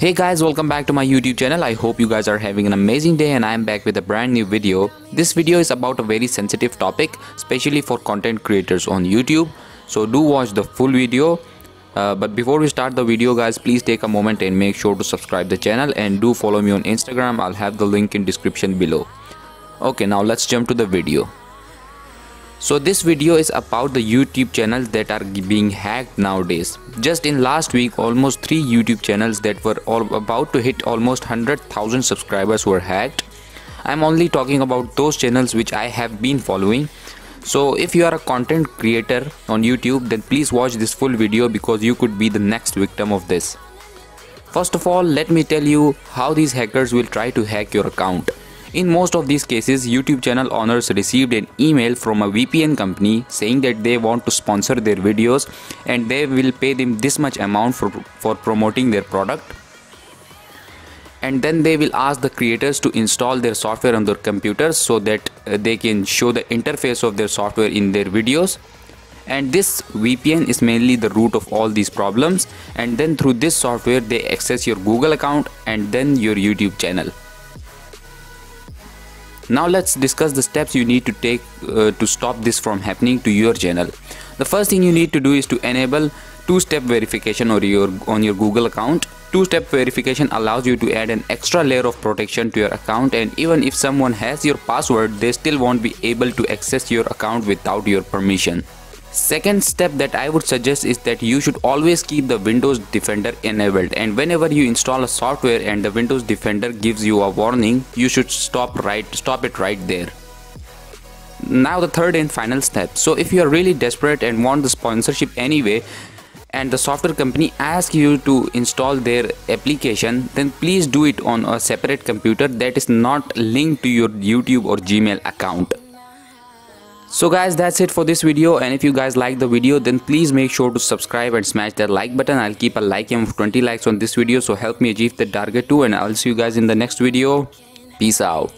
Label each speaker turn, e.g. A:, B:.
A: Hey guys, welcome back to my YouTube channel. I hope you guys are having an amazing day and I am back with a brand new video. This video is about a very sensitive topic, especially for content creators on YouTube. So do watch the full video. But before we start the video guys, please take a moment and make sure to subscribe the channel and do follow me on Instagram. I'll have the link in description below. Okay, now let's jump to the video. So this video is about the YouTube channels that are being hacked nowadays. Just in last week, almost 3 YouTube channels that were all about to hit almost 100,000 subscribers were hacked. I'm only talking about those channels which I have been following. So if you are a content creator on YouTube, then please watch this full video because you could be the next victim of this. First of all, let me tell you how these hackers will try to hack your account. In most of these cases, YouTube channel owners received an email from a VPN company saying that they want to sponsor their videos and they will pay them this much amount for promoting their product. And then they will ask the creators to install their software on their computers so that they can show the interface of their software in their videos. And this VPN is mainly the root of all these problems, and then through this software they access your Google account and then your YouTube channel. Now let's discuss the steps you need to take to stop this from happening to your channel. The first thing you need to do is to enable two-step verification on your Google account. Two-step verification allows you to add an extra layer of protection to your account, and even if someone has your password, they still won't be able to access your account without your permission. Second step that I would suggest is that you should always keep the Windows Defender enabled, and whenever you install a software and the Windows Defender gives you a warning, you should stop it right there. Now the third and final step. So if you are really desperate and want the sponsorship anyway, and the software company asks you to install their application, then please do it on a separate computer that is not linked to your YouTube or Gmail account. So guys, that's it for this video, and if you guys like the video, then please make sure to subscribe and smash that like button. I'll keep a like aim of 20 likes on this video, so help me achieve the target too, and I'll see you guys in the next video. Peace out.